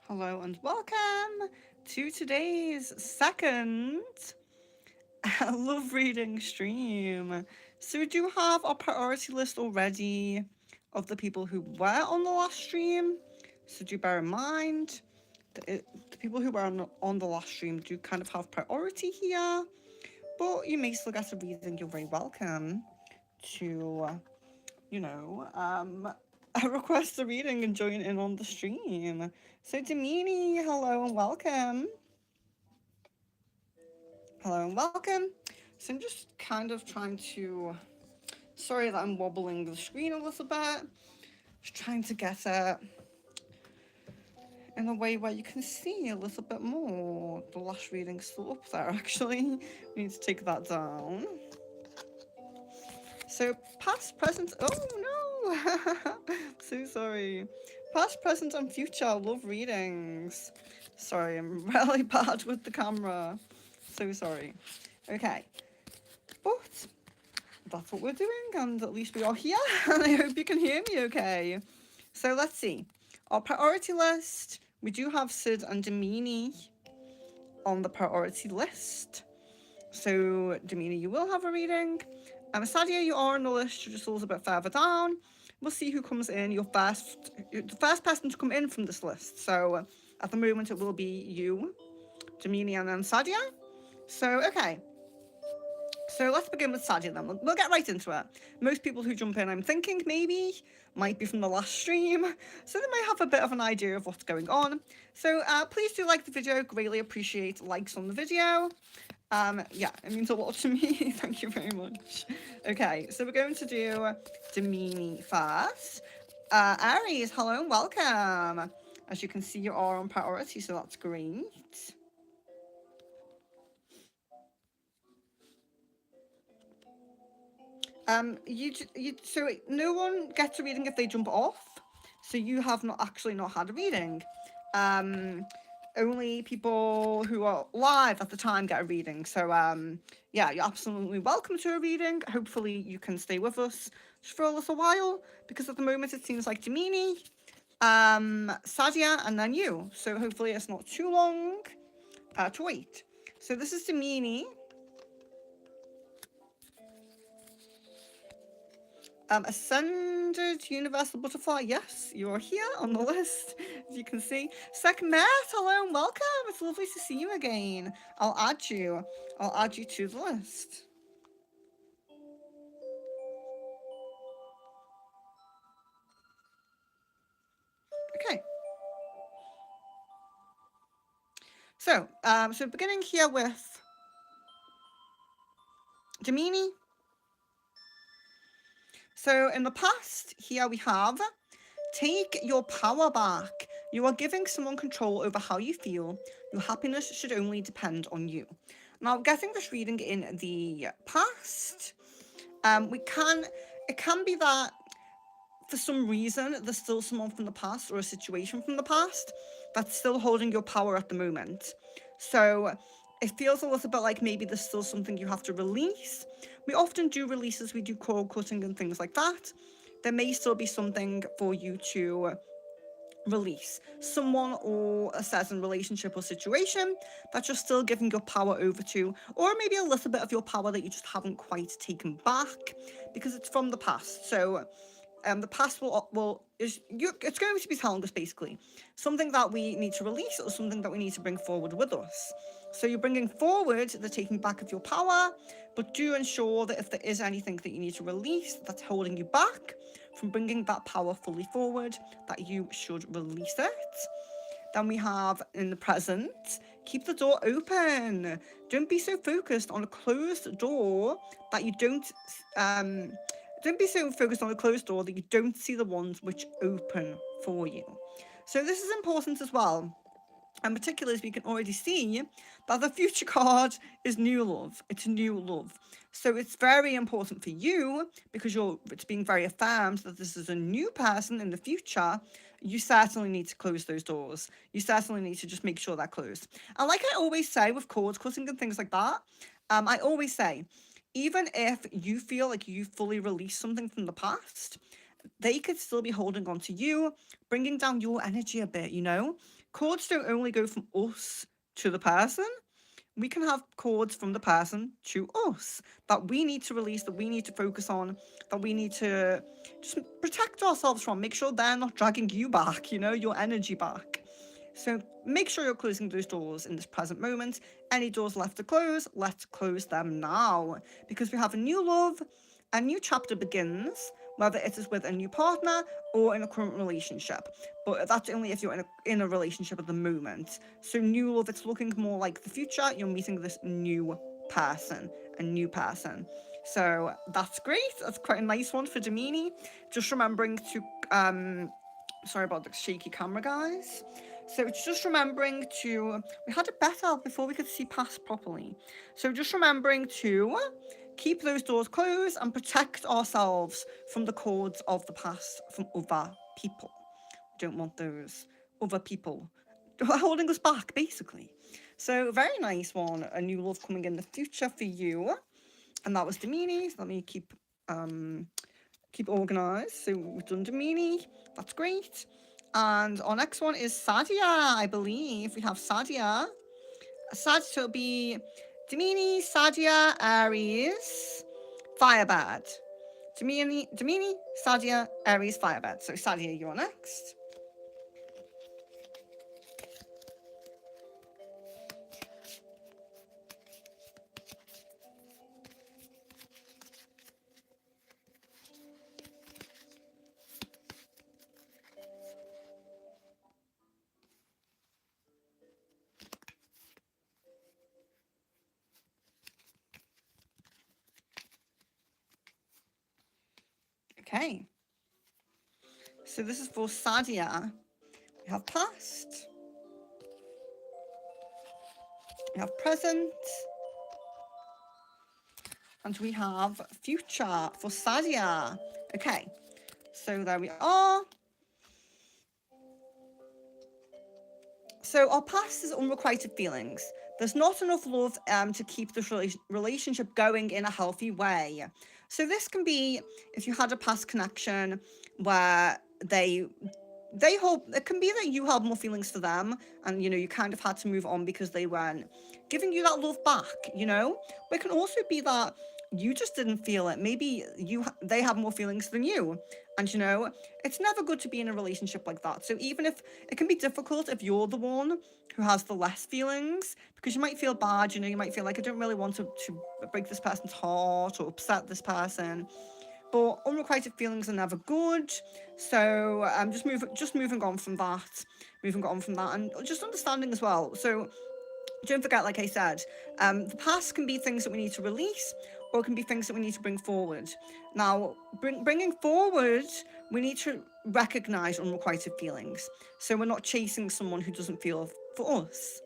Hello and welcome to today's second love reading stream. So, we do have our priority list already of the people who were on the last stream. So, do bear in mind that the people who were on the last stream do kind of have priority here, but you may still get a reading. You're very welcome to, you know, um, request a reading and join in on the stream. So, Damini, hello and welcome. Hello and welcome. So, I'm just kind of trying to. Sorry that I'm wobbling the screen a little bit. Just trying to get it in a way where you can see a little bit more. The last reading's still up there, actually. We need to take that down. So, past, present. Oh no! So sorry. Past, present, and future love readings. Sorry, I'm really bad with the camera. So sorry. Okay. But that's what we're doing, and at least we are here, and I hope you can hear me okay. So let's see. Our priority list, we do have Sid and Damini on the priority list. So, Damini, you will have a reading. Sadia, you are on the list, you're just a little bit further down. We'll see who comes in. You're the first person to come in from this list. So, at the moment, it will be you, Damini, and then Sadia. So, okay. So let's begin with Sadia then. We'll get right into it. Most people who jump in, I'm thinking, maybe, might be from the last stream, so they might have a bit of an idea of what's going on. So please do like the video, greatly appreciate likes on the video. Yeah, it means a lot to me. Thank you very much. Okay, so we're going to do Damini first. Aries, hello and welcome. As you can see, you are on priority, so that's great. So no one gets a reading if they jump off. So you have not had a reading. Only people who are live at the time get a reading. So yeah, you're absolutely welcome to a reading. Hopefully you can stay with us for a little while, because at the moment it seems like Damini, Sadia, and then you. So hopefully it's not too long to wait. So this is Damini. Ascended Universal Butterfly, yes, you're here on the list, as you can see. Sekhmet, hello and welcome. It's lovely to see you again. I'll add you to the list. Okay. So, beginning here with Damini. So in the past, here we have take your power back. You are giving someone control over how you feel. Your happiness should only depend on you. Now, getting this reading in the past, it can be that for some reason there's still someone from the past or a situation from the past that's still holding your power at the moment. So it feels a little bit like maybe there's still something you have to release. We often do releases, we do cord cutting and things like that. There may still be something for you to release, someone or a certain relationship or situation that you're still giving your power over to, or maybe a little bit of your power that you just haven't quite taken back because it's from the past. So the past it's going to be telling us basically something that we need to release or something that we need to bring forward with us. So you're bringing forward the taking back of your power, but do ensure that if there is anything that you need to release that's holding you back from bringing that power fully forward, that you should release it. Then we have in the present, keep the door open. Don't be so focused on a closed door that you don't be so focused on a closed door that you don't see the ones which open for you. So this is important as well. And particularly as we can already see that the future card is new love. It's new love. So it's very important for you, because it's being very affirmed that this is a new person in the future. You certainly need to close those doors. You certainly need to just make sure they're closed. And like I always say with cord cutting and things like that, I always say, even if you feel like you fully released something from the past, they could still be holding on to you, bringing down your energy a bit, cords don't only go from us to the person. We can have cords from the person to us that we need to release, that we need to focus on, that we need to just protect ourselves from. Make sure they're not dragging you back, your energy back. So make sure you're closing those doors in this present moment. Any doors left to close, let's close them now. Because we have a new love, a new chapter begins, whether it is with a new partner or in a current relationship. But that's only if you're in a relationship at the moment. So new love, it's looking more like the future. You're meeting this new person, a new person. So that's great. That's quite a nice one for Damini. Just remembering to, sorry about the shaky camera, guys. So it's just remembering to, we had it better before we could see past properly. So just remembering to keep those doors closed and protect ourselves from the cords of the past, from other people. We don't want those other people holding us back, basically. So very nice one, a new love coming in the future for you. And that was Damini. So let me keep organized. So we've done Damini, that's great. And our next one is Sadia, I believe. We have Sadia. So it'll be Damini, Sadia, Aries, Firebird. Damini, Sadia, Aries, Firebird. So Sadia, you're next. Okay. So this is for Sadia. We have past. We have present. And we have future for Sadia. Okay. So there we are. So our past is unrequited feelings. There's not enough love to keep this relationship going in a healthy way. So this can be if you had a past connection where they hope, it can be that you had more feelings for them and you kind of had to move on because they weren't giving you that love back. But it can also be that you just didn't feel it. Maybe they have more feelings than you, and it's never good to be in a relationship like that. So even if it can be difficult if you're the one who has the less feelings, because you might feel bad, you might feel like I don't really want to break this person's heart or upset this person. But unrequited feelings are never good. So just moving on from that, and just understanding as well. So don't forget, like I said, the past can be things that we need to release, or it can be things that we need to bring forward. Now, bringing forward, we need to recognize unrequited feelings. So we're not chasing someone who doesn't feel for us.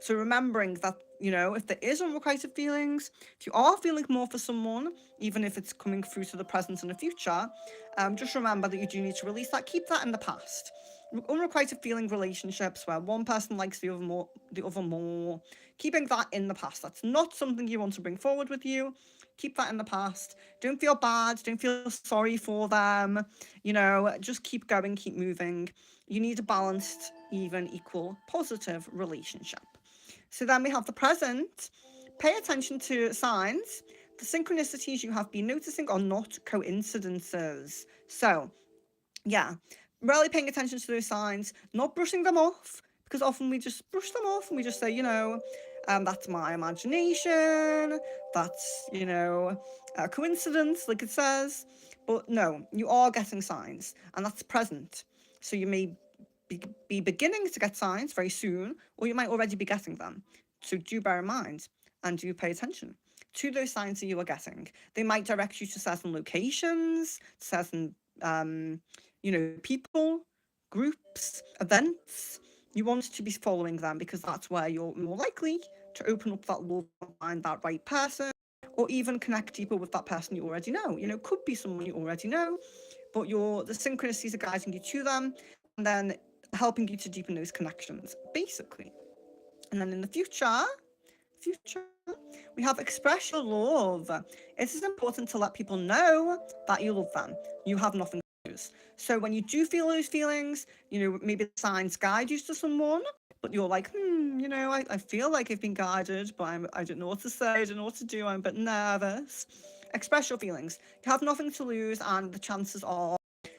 So remembering that, if there is unrequited feelings, if you are feeling more for someone, even if it's coming through to the present and the future, just remember that you do need to release that. Keep that in the past. Unrequited feeling relationships where one person likes the other more, keeping that in the past. That's not something you want to bring forward with you. Keep that in the past. Don't feel bad. Don't feel sorry for them. Just keep going, keep moving. You need a balanced, even, equal, positive relationship. So then we have the present. Pay attention to signs. The synchronicities you have been noticing are not coincidences. So, yeah, really paying attention to those signs, not brushing them off, because often we just brush them off and we just say, that's my imagination, that's, a coincidence, like it says. But no, you are getting signs, and that's present. So you may be beginning to get signs very soon, or you might already be getting them. So do bear in mind and do pay attention to those signs that you are getting. They might direct you to certain locations, certain people, groups, events. You want to be following them because that's where you're more likely to open up that love and find that right person, or even connect deeper with that person you already know. Could be someone you already know, but the synchronicities are guiding you to them, and then helping you to deepen those connections, basically. And then in the future, we have express your love. It is important to let people know that you love them. You have nothing So when you do feel those feelings, maybe the signs guide you to someone, but you're like, I feel like I've been guided, but I don't know what to say, I don't know what to do, I'm a bit nervous. Express your feelings. You have nothing to lose, and the chances are,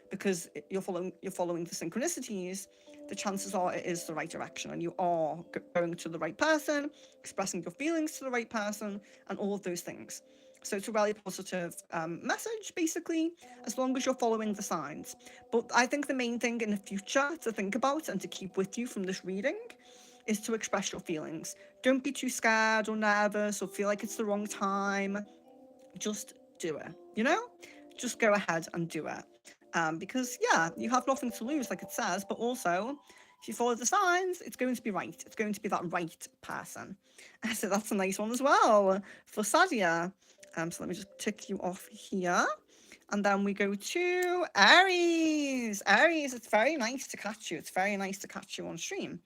because you're following the synchronicities, the chances are it is the right direction, and you are going to the right person, expressing your feelings to the right person, and all of those things. So it's a really positive message, basically, as long as you're following the signs. But I think the main thing in the future to think about and to keep with you from this reading is to express your feelings. Don't be too scared or nervous or feel like it's the wrong time. Just do it, Just go ahead and do it. Because, yeah, you have nothing to lose, like it says, but also, if you follow the signs, it's going to be right. It's going to be that right person. So that's a nice one as well for Sadia. So let me just tick you off here. And then we go to Aries. Aries, it's very nice to catch you. It's very nice to catch you on stream.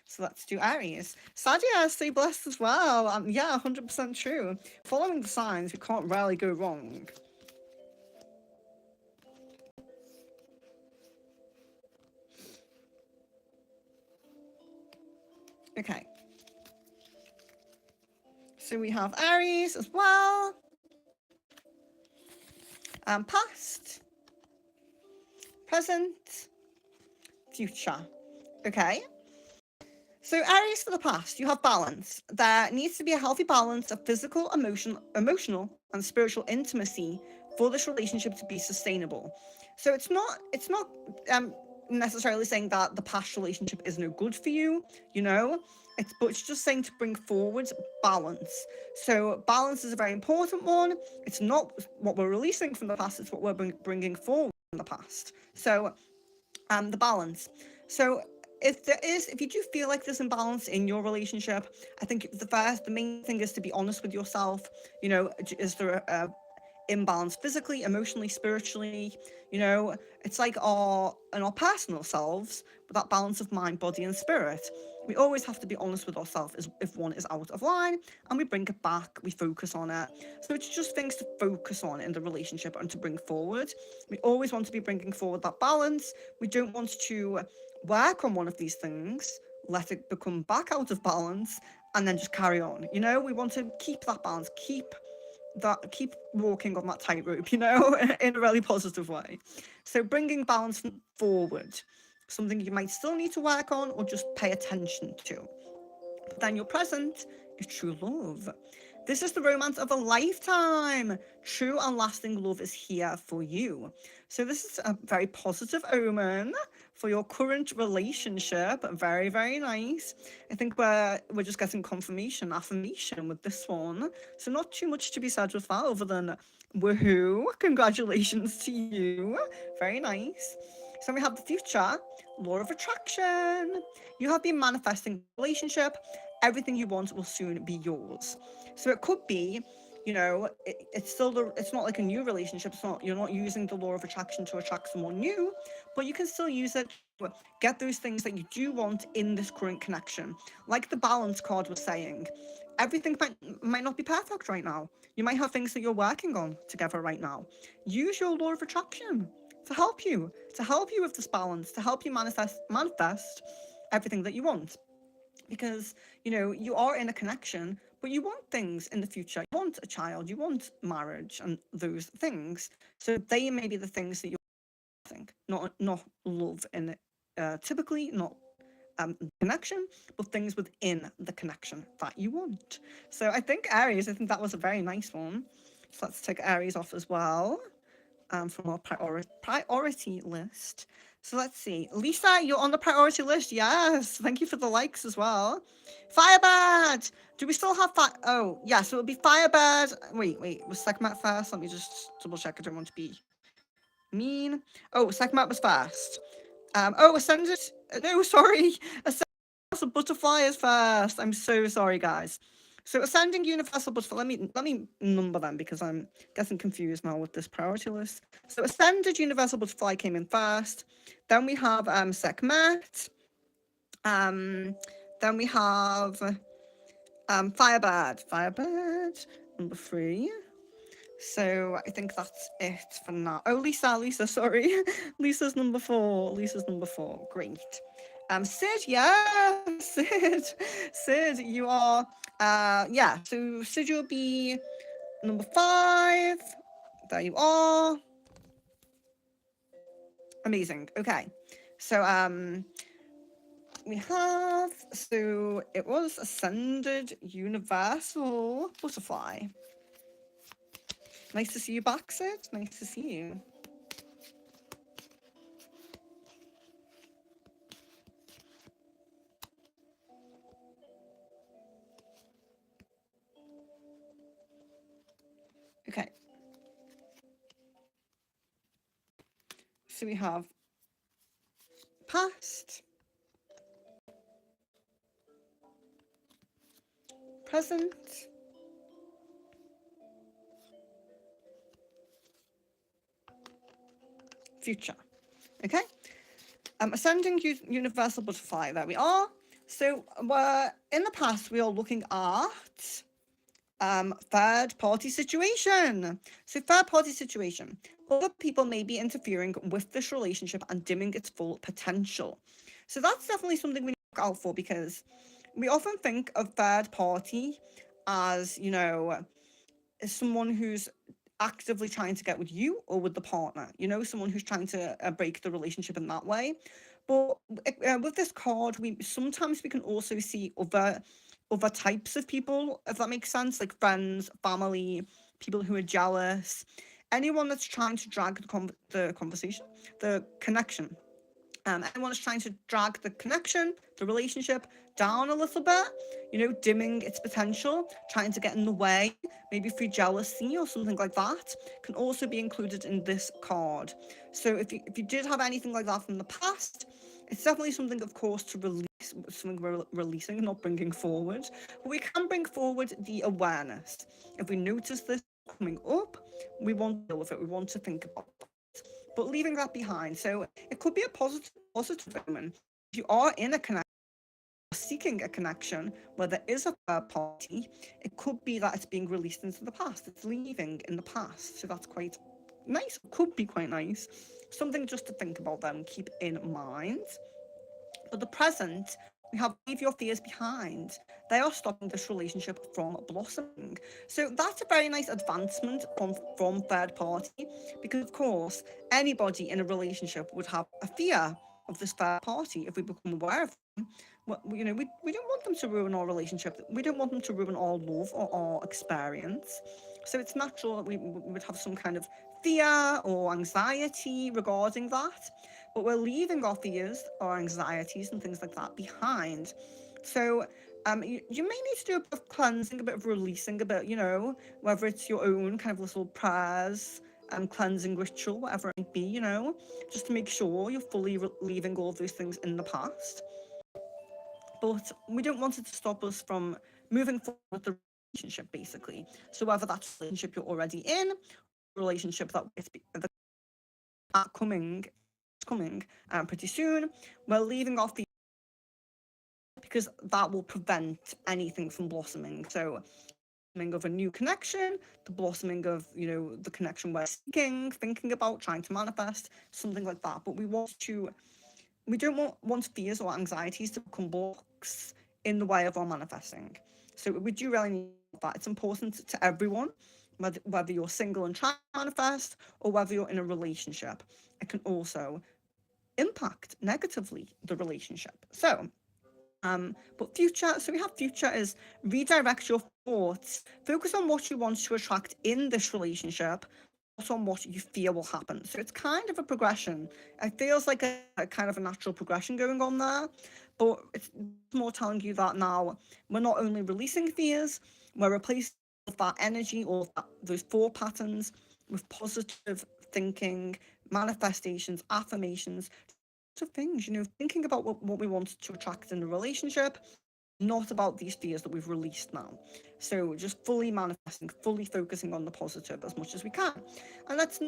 So let's do Aries. Sadia, stay blessed as well. Yeah, 100% true. Following the signs, we can't really go wrong. Okay. So we have Aries as well. Past, present, future. Okay. So Aries for the past, you have balance. There needs to be a healthy balance of physical, emotional, and spiritual intimacy for this relationship to be sustainable. So it's not necessarily saying that the past relationship is no good for you, but it's just saying to bring forward balance. So balance is a very important one. It's not what we're releasing from the past, it's what we're bringing forward from the past. So the balance. So if you do feel like there's imbalance in your relationship, I think the main thing is to be honest with yourself. Is there a imbalance physically, emotionally, spiritually? It's like in our personal selves, but that balance of mind, body, and spirit. We always have to be honest with ourselves if one is out of line, and we bring it back, we focus on it. So it's just things to focus on in the relationship and to bring forward. We always want to be bringing forward that balance. We don't want to work on one of these things, let it become back out of balance, and then just carry on. We want to keep that balance, keep walking on that tightrope, in a really positive way. So bringing balance forward, something you might still need to work on or just pay attention to. But then your present is true love. This is the romance of a lifetime. True and lasting love is here for you. So this is a very positive omen for your current relationship. Very, very nice. I think we're just getting confirmation, affirmation with this one. So not too much to be said with that other than woohoo, congratulations to you. Very nice. So we have the future, law of attraction. You have been manifesting relationship. Everything you want will soon be yours. So it could be, it's not like a new relationship. You're not using the law of attraction to attract someone new, but you can still use it to get those things that you do want in this current connection. Like the balance card was saying, everything might not be perfect right now. You might have things that you're working on together right now. Use your law of attraction to help you with this balance, to help you manifest everything that you want. Because, you are in a connection, but you want things in the future. You want a child, you want marriage and those things. So they may be the things that you're think, not love in it, typically, not connection, but things within the connection that you want. So I think Aries, that was a very nice one. So let's take Aries off as well. From our priority list. So let's see. Lisa, you're on the priority list. Yes. Thank you for the likes as well. Firebird. Do we still have Oh, yeah. So it'll be Firebird. Wait. Was Sekhmet first? Let me just double check. I don't want to be mean. Oh, Sekhmet was first. Ascended. No, sorry. Ascended Butterfly is first. I'm so sorry, guys. So Ascending Universal Butterfly, let me number them because I'm getting confused now with this priority list. So Ascended Universal Butterfly came in first. Then we have Sekhmet. Then we have Firebird. Firebird, number 3. So I think that's it for now. Oh, Lisa, sorry. Lisa's number 4. Great. Sid, yeah, Sid, you are, yeah, so Sid, you'll be number 5. There you are. Amazing. Okay. So, we have, so it was Ascended Universal Butterfly. Nice to see you back, Sid. Nice to see you. Okay. So we have past, present, future. Okay. Ascending Universal Butterfly. There we are. So we're in the past. We are looking at third party situation. So third party situation. Other people may be interfering with this relationship and dimming its full potential. So that's definitely something we need to look out for, because we often think of third party as, you know, as someone who's actively trying to get with you or with the partner, you know, someone who's trying to break the relationship in that way. But with this card, we can also see other types of people, if that makes sense, like friends, family, people who are jealous, anyone that's trying to drag the conversation, the connection. Anyone that's trying to drag the connection, the relationship down a little bit, you know, dimming its potential, trying to get in the way, maybe through jealousy or something like that, can also be included in this card. So if you did have anything like that from the past, it's definitely something, of course, to release, something we're releasing, not bringing forward. But we can bring forward the awareness. If we notice this coming up, we want to deal with it. We want to think about it. But leaving that behind. So it could be a positive omen. If you are in a connection, seeking a connection where there is a third party, it could be that it's being released into the past. It's leaving in the past. So that's quite nice. Could be quite nice. Something just to think about them, keep in mind. But the present, we have leave your fears behind. They are stopping this relationship from blossoming. So that's a very nice advancement from third party, because of course anybody in a relationship would have a fear of this third party if we become aware of them. You know, we don't want them to ruin our relationship. We don't want them to ruin our love or our experience. So it's natural that we would have some kind of fear or anxiety regarding that, but we're leaving our fears or anxieties and things like that behind. So you may need to do a bit of cleansing, a bit of releasing, a bit, you know, whether it's your own kind of little prayers, cleansing ritual, whatever it might be, you know, just to make sure you're fully leaving all of those things in the past. But we don't want it to stop us from moving forward with the relationship, basically. So whether that's a relationship you're already in, relationship that is coming pretty soon, we're leaving off the, because that will prevent anything from blossoming. So blossoming of a new connection, the blossoming of, you know, the connection we're seeking, thinking about, trying to manifest, something like that. But we don't want fears or anxieties to become blocks in the way of our manifesting. So we do really need that. It's important to everyone, whether you're single and trying to manifest or whether you're in a relationship. It can also impact negatively the relationship. So but future, so we have future as redirect your thoughts, focus on what you want to attract in this relationship, not on what you fear will happen. So it's kind of a progression. It feels like a kind of a natural progression going on there, but it's more telling you that now we're not only releasing fears, we're replacing that energy or those thought patterns with positive thinking, manifestations, affirmations, of things, you know, thinking about what we want to attract in a relationship, not about these fears that we've released now. So just fully manifesting, fully focusing on the positive as much as we can. And let's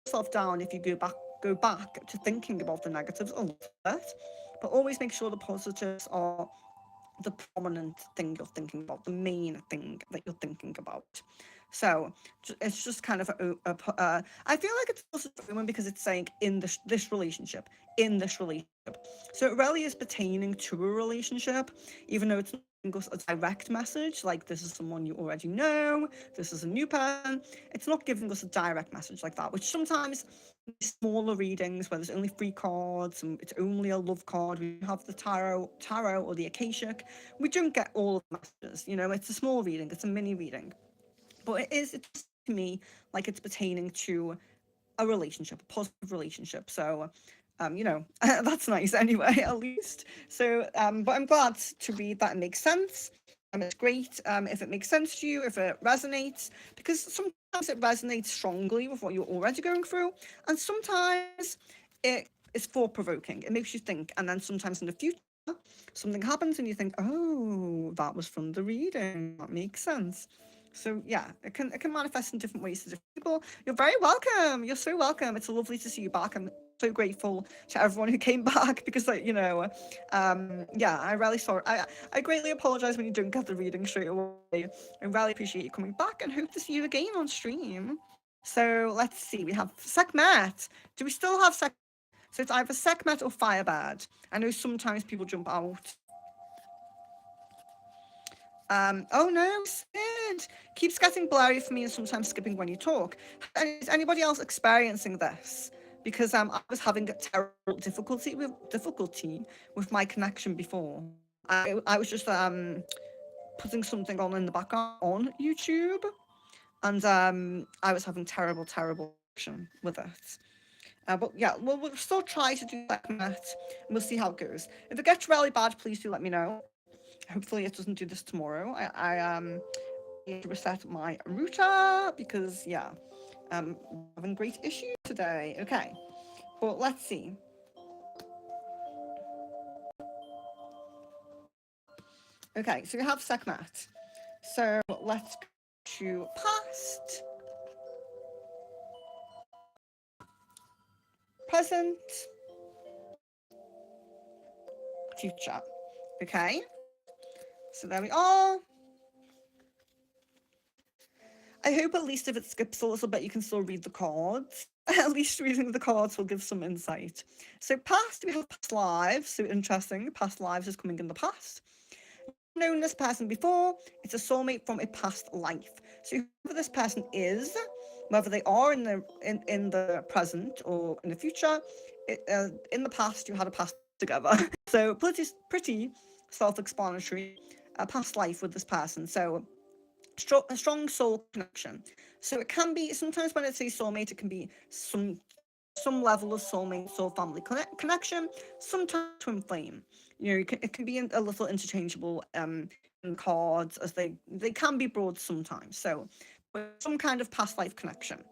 yourself down if you go back to thinking about the negatives a little bit, but always make sure the positives are the prominent thing you're thinking about, the main thing that you're thinking about. So it's just kind of I feel like it's also for women because it's saying in this relationship, in this relationship. So it really is pertaining to a relationship, even though it's not giving us a direct message like this is someone you already know, this is a new person. It's not giving us a direct message like that, which sometimes smaller readings where there's only 3 cards and it's only a love card. We have the tarot or the akashic. We don't get all of the messages. It's a small reading. It's a mini reading, but it's to me like it's pertaining to a relationship, a positive relationship. So, that's nice anyway, at least. So, but I'm glad to read that it makes sense. It's great if it makes sense to you, if it resonates, because sometimes it resonates strongly with what you're already going through, and sometimes it is thought provoking. It makes you think, and then sometimes in the future, something happens and you think, oh, that was from the reading. That makes sense. So yeah, it can manifest in different ways to different people. You're very welcome. You're so welcome. It's lovely to see you back. I'm so grateful to everyone who came back because yeah, I really sorry. I greatly apologize when you don't get the reading straight away. I really appreciate you coming back and hope to see you again on stream. So let's see. We have Sekhmet. Do we still have Sekhmet? So it's either Sekhmet or Firebird. I know sometimes people jump out. Oh no, Sid keeps getting blurry for me and sometimes skipping when you talk. Is anybody else experiencing this? Because I was having a terrible difficulty with my connection before. I was just putting something on in the background on YouTube, and I was having terrible connection with it. But yeah, we'll still try to do that, and we'll see how it goes. If it gets really bad, please do let me know. Hopefully, it doesn't do this tomorrow. I need to reset my router because yeah, we're having great issues today. Okay, but let's see. Okay, so we have Sekhmet. So let's go to past, present, future. Okay, so there we are. I hope at least if it skips a little bit, you can still read the cards. At least reading the cards will give some insight. So past, we have past lives. So interesting, past lives is coming in the past. You've known this person before. It's a soulmate from a past life. So whoever this person is, whether they are in the present or in the future, in the past you had a past together. So pretty self-explanatory. A past life with this person. So a strong soul connection. So it can be sometimes when it says soulmate, it can be some level of soulmate soul family connection. Sometimes twin flame. It can be a little interchangeable in cards as they can be broad sometimes. So some kind of past life connection.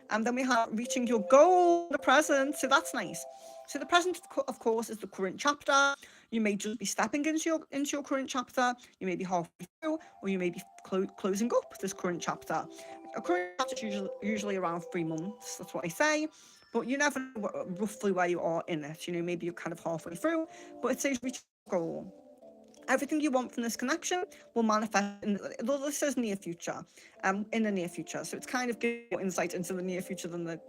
And then we have reaching your goal in the present. So that's nice. So the present, of course, is the current chapter. You may just be stepping into your current chapter. You may be halfway through, or you may be closing up this current chapter. A current chapter is usually around 3 months. That's what I say. But you never know roughly where you are in it. Maybe you're kind of halfway through, but it says reach your goal. Everything you want from this connection will manifest this says near future, in the near future. So it's kind of giving more insight into the near future than the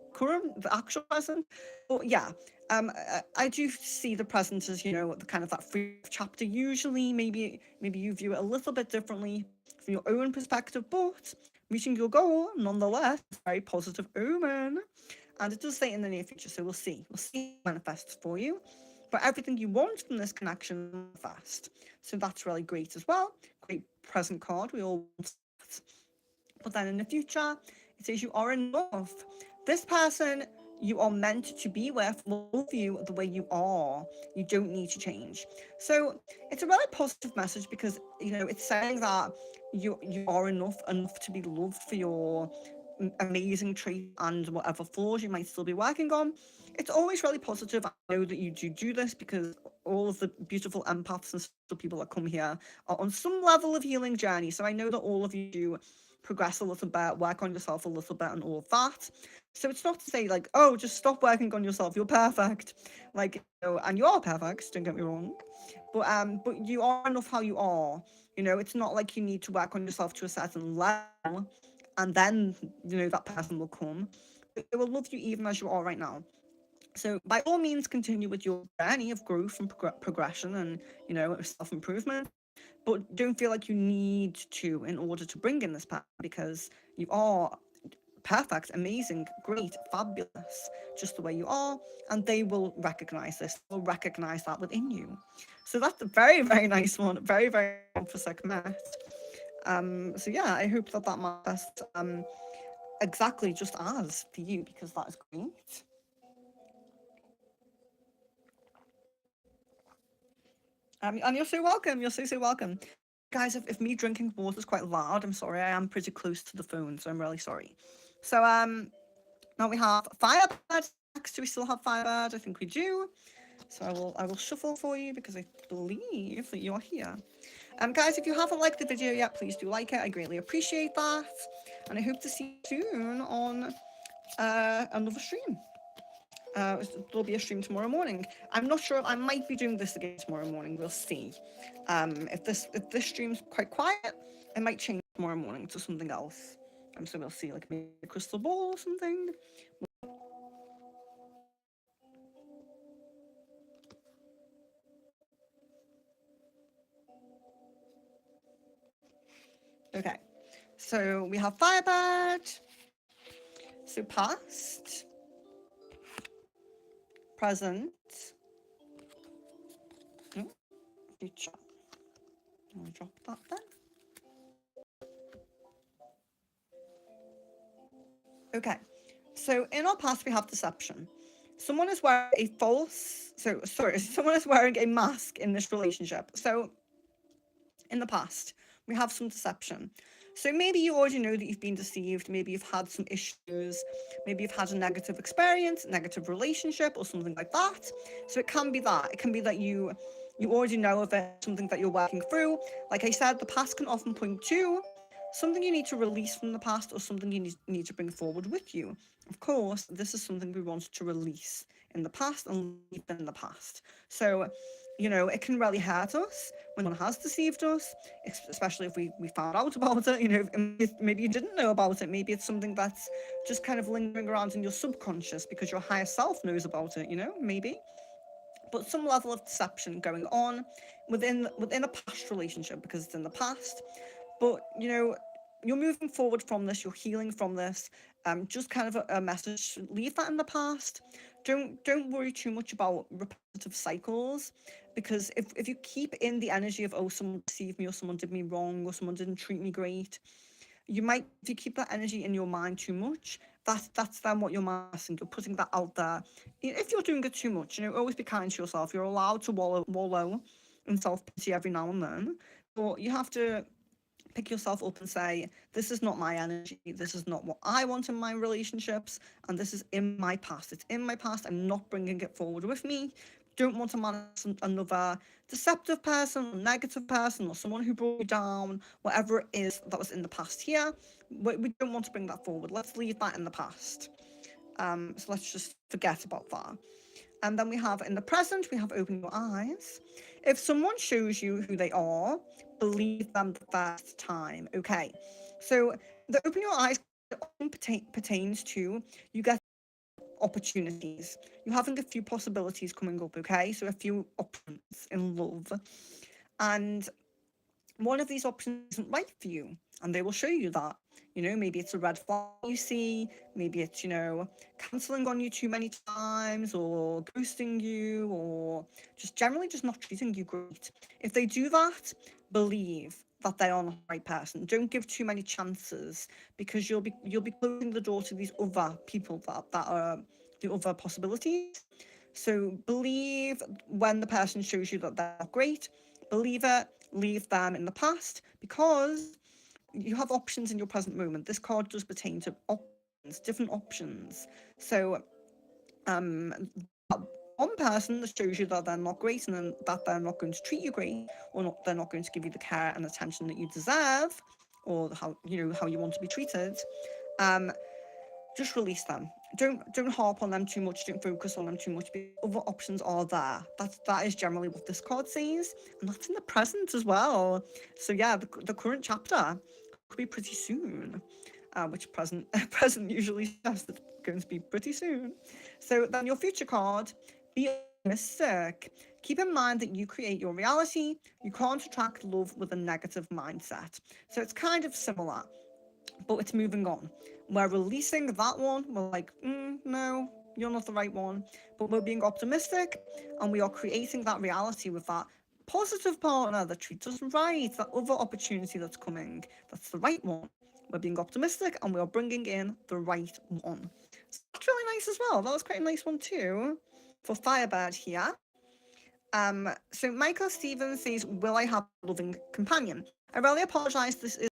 actual present. But yeah, I do see the present as, the kind of that free chapter. Usually, maybe you view it a little bit differently from your own perspective, but reaching your goal, nonetheless, is a very positive omen. And it does say in the near future, so we'll see. We'll see it manifests for you. But everything you want from this connection manifest. So that's really great as well. Great present card. We all want that. But then in the future, it says you are enough. This person you are meant to be with will love you the way you are. You don't need to change. So it's a really positive message because it's saying that you are enough to be loved for your amazing traits and whatever flaws you might still be working on. It's always really positive. I know that you do this because all of the beautiful empaths and people that come here are on some level of healing journey. So I know that all of you do progress a little bit, work on yourself a little bit and all of that. So it's not to say like, oh, just stop working on yourself. You're perfect. And you are perfect, don't get me wrong. But you are enough how you are. It's not like you need to work on yourself to a certain level and then, you know, that person will come. They will love you even as you are right now. So by all means, continue with your journey of growth and progression and, you know, self-improvement. But don't feel like you need to in order to bring in this person, because you are perfect, amazing, great, fabulous, just the way you are, and they will recognize this, will recognize that within you. So that's a very, very nice one, very, very for Sekhmet. So yeah, I hope that that manifests exactly just as for you, because that is great. And you're so welcome. You're so welcome. Guys, if me drinking water is quite loud, I'm sorry. I am pretty close to the phone, so I'm really sorry. So now we have Firebird. Do we still have Firebird? I think we do. So I will shuffle for you because I believe that you're here. Guys, if you haven't liked the video yet, please do like it. I greatly appreciate that. And I hope to see you soon on another stream. There'll be a stream tomorrow morning. I'm not sure. I might be doing this again tomorrow morning. We'll see. If this stream's quite quiet, I might change tomorrow morning to something else. So we'll see, like maybe a crystal ball or something. Okay. So we have Firebird. So past, present, future. I'll drop that then. Okay. So in our past we have deception. Someone is wearing a someone is wearing a mask in this relationship. So in the past, we have some deception. So maybe you already know that you've been deceived. Maybe you've had some issues. Maybe you've had a negative experience, negative relationship, or something like that. So it can be that. It can be that you already know of it, something that you're working through. Like I said, the past can often point to something you need to release from the past, or something you need to bring forward with you. Of course, this is something we want to release in the past and leave in the past. So, you know, it can really hurt us when someone has deceived us, especially if we found out about it. You know, maybe you didn't know about it. Maybe it's something that's just kind of lingering around in your subconscious because your higher self knows about it, you know, maybe. But some level of deception going on within a past relationship because it's in the past. But, you know, you're moving forward from this, you're healing from this. Just kind of a message, leave that in the past. Don't worry too much about repetitive cycles, because if you keep in the energy of, oh, someone deceived me, or someone did me wrong, or someone didn't treat me great, you might, if you keep that energy in your mind too much, that's then what you're missing. You're putting that out there. If you're doing it too much, you know, always be kind to yourself. You're allowed to wallow in self-pity every now and then, but you have to pick yourself up and say, this is not my energy, this is not what I want in my relationships, and this is in my past. It's in my past. I'm not bringing it forward with me. Don't want to manage another deceptive person, negative person, or someone who brought you down, whatever it is that was in the past here. We don't want to bring that forward. Let's leave that in the past. So let's just forget about that. And then we have in the present, we have open your eyes. If someone shows you who they are, believe them the first time. Okay. So the open your eyes pertains to you get opportunities. You're having a few possibilities coming up, okay? So a few options in love. And one of these options isn't right for you, and they will show you that. You know, maybe it's a red flag you see, maybe it's, you know, cancelling on you too many times, or ghosting you, or just generally just not treating you great. If they do that, believe that they are not the right person. Don't give too many chances, because you'll be closing the door to these other people that are the other possibilities. So believe when the person shows you that they're not great, believe it, leave them in the past, because you have options in your present moment. This card does pertain to options, different options. So one person that shows you that they're not great, and that they're not going to treat you great, or they're not going to give you the care and attention that you deserve, or how you want to be treated, just release them. Don't harp on them too much. Don't focus on them too much, because other options are there. That is generally what this card says, and that's in the present as well. So yeah, the current chapter could be pretty soon. which present present usually suggests it's going to be pretty soon. So then your future card, be optimistic. Keep in mind that you create your reality. You can't attract love with a negative mindset. So it's kind of similar, but it's moving on. We're releasing that one. We're like, no, you're not the right one. But we're being optimistic, and we are creating that reality with that positive partner that treats us right, that other opportunity that's coming, that's the right one. We're being optimistic, and we are bringing in the right one. So that's really nice as well. That was quite a nice one too for Firebird here. So Michael Stevens says, will I have a loving companion? I really apologise. This is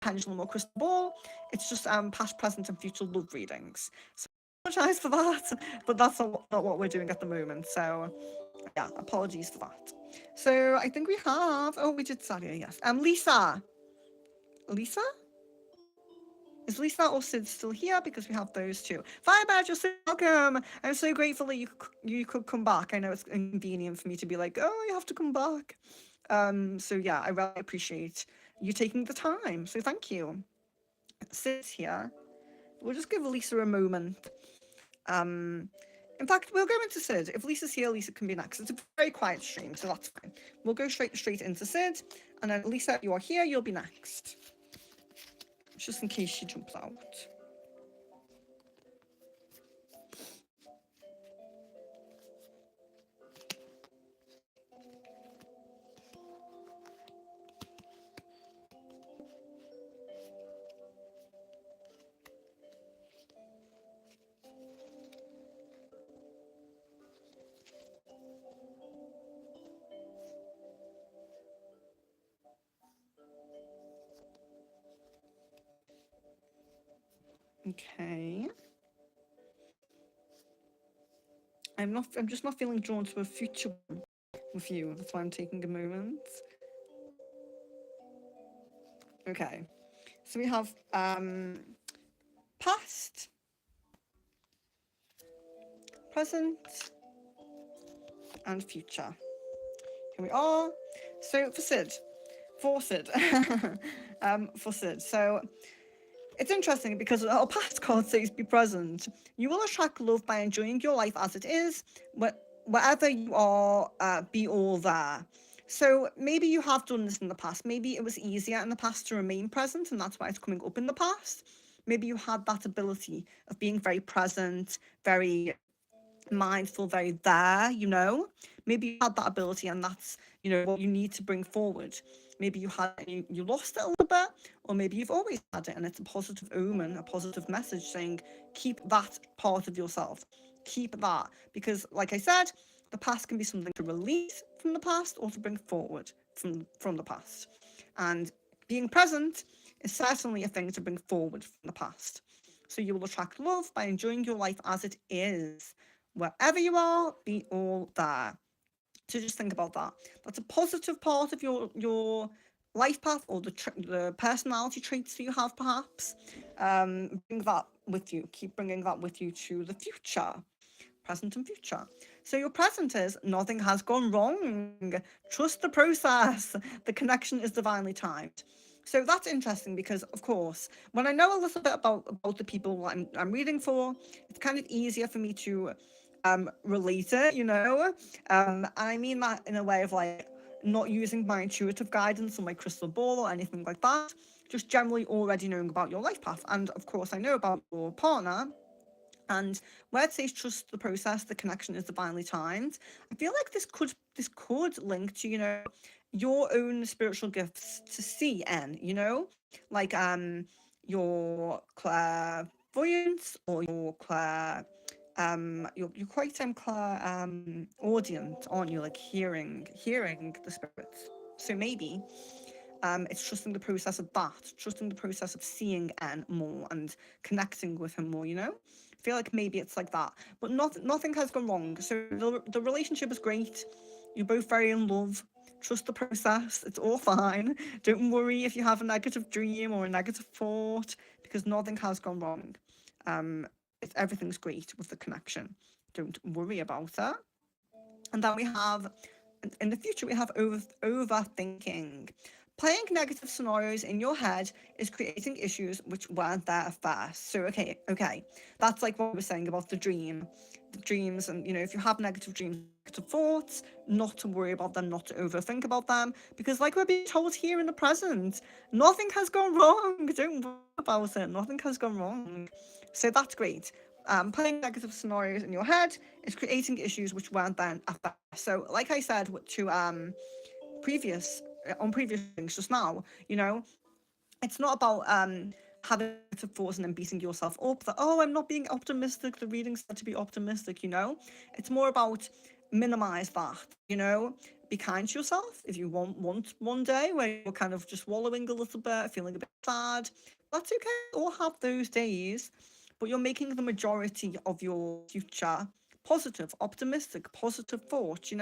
pendulum or crystal ball. It's just past, present, and future love readings. So I apologise for that, but that's not what we're doing at the moment. So yeah, apologies for that. So I think we have. Oh, we did Sadia, yes. Lisa. Lisa? Is Lisa or Sid still here? Because we have those two. Firebird, you're so welcome. I'm so grateful that you could come back. I know it's inconvenient for me to be like, oh, you have to come back. So yeah, I really appreciate you taking the time. So thank you. Sid's here. We'll just give Lisa a moment. In fact, we'll go into Sid. If Lisa's here, Lisa can be next. It's a very quiet stream, so that's fine. We'll go straight into Sid, and then Lisa, you are here. You'll be next. Just in case she jumps out. Okay. I'm just not feeling drawn to a future one with you. That's why I'm taking a moment. Okay. So we have past, present, and future. Here we are. So for Sid. For Sid. So it's interesting because our past card says be present. You will attract love by enjoying your life as it is. Wherever you are, be all there. So maybe you have done this in the past. Maybe it was easier in the past to remain present, and that's why it's coming up in the past. Maybe you had that ability of being very present, very mindful, very there, Maybe you had that ability, and that's, what you need to bring forward. Maybe you had it, you lost it a little bit, or maybe you've always had it, and it's a positive omen, a positive message saying, keep that part of yourself. Keep that. Because, like I said, the past can be something to release from the past or to bring forward from the past. And being present is certainly a thing to bring forward from the past. So you will attract love by enjoying your life as it is. Wherever you are, be all there. So just think about that. That's a positive part of your life path, or the personality traits that you have, perhaps. Bring that with you. Keep bringing that with you to the future, present and future. So your present is nothing has gone wrong. Trust the process. The connection is divinely timed. So that's interesting because, of course, when I know a little bit about the people I'm reading for, it's kind of easier for me to relate it, and I mean that in a way of like not using my intuitive guidance or my crystal ball or anything like that, just generally already knowing about your life path. And of course I know about your partner, and where it says trust the process, the connection is divinely timed. I feel like this could link to, your own spiritual gifts to CN, like your clairvoyance, or your you're quite audience, aren't you? Like hearing the spirits. So maybe it's trusting the process of that, trusting the process of seeing N more and connecting with him more, I feel like maybe it's like that. But nothing has gone wrong. So the relationship is great. You're both very in love. Trust the process. It's all fine. Don't worry if you have a negative dream or a negative thought, because nothing has gone wrong. Everything's great with the connection. Don't worry about it. And then we have, in the future, we have overthinking. Playing negative scenarios in your head is creating issues which weren't there at first. So okay, that's like what we were saying about the dreams, and if you have negative dreams, negative thoughts, not to worry about them, not to overthink about them, because like we're being told here in the present, nothing has gone wrong. Don't worry about it. Nothing has gone wrong. So that's great. Playing negative scenarios in your head is creating issues which weren't there at first. So, like I said to previous on previous things just now, it's not about having to force and then beating yourself up that, oh, I'm not being optimistic, the reading's said to be optimistic. It's more about minimize that. Be kind to yourself. If you want one day where you're kind of just wallowing a little bit, feeling a bit sad, that's okay. All have those days, but you're making the majority of your future positive, optimistic, positive thoughts.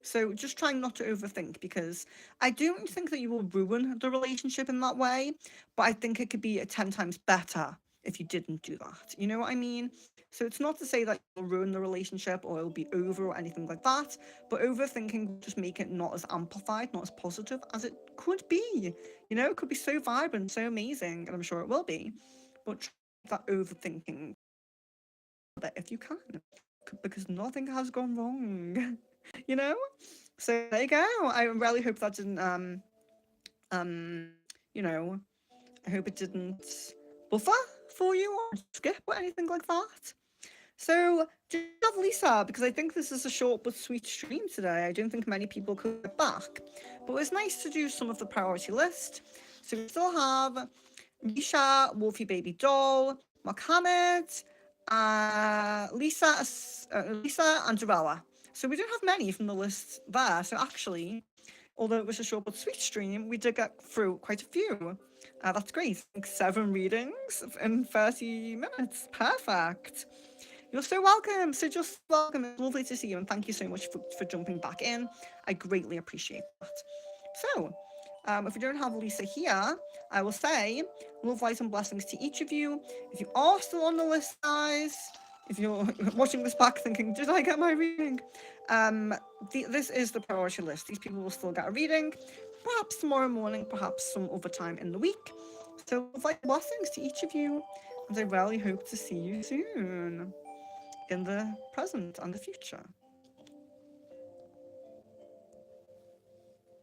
So just trying not to overthink, because I don't think that you will ruin the relationship in that way, but I think it could be 10 times better if you didn't do that. You know what I mean? So it's not to say that you'll ruin the relationship or it'll be over or anything like that, but overthinking will just make it not as amplified, not as positive as it could be. It could be so vibrant, so amazing, and I'm sure it will be. But try that overthinking if you can, because nothing has gone wrong. you know? So there you go. I really hope that didn't you know, I hope it didn't buffer for you or skip or anything like that. So just have Lisa, because I think this is a short but sweet stream today. I don't think many people could get back. But it was nice to do some of the priority list. So we still have Risha, Wolfie Baby Doll, Mohammed, Lisa, and Jarella. So we don't have many from the list there. So actually, although it was a short but sweet stream, we did get through quite a few. That's great. 7 readings in 30 minutes. Perfect. You're so welcome. So just welcome. It's lovely to see you, and thank you so much for jumping back in. I greatly appreciate that. So, if we don't have Lisa here, I will say love, light, and blessings to each of you. If you are still on the list, guys, if you're watching this back thinking, did I get my reading? This is the priority list. These people will still get a reading, perhaps tomorrow morning, perhaps some other time in the week. So, love, light, and blessings to each of you, and I really hope to see you soon in the present and the future.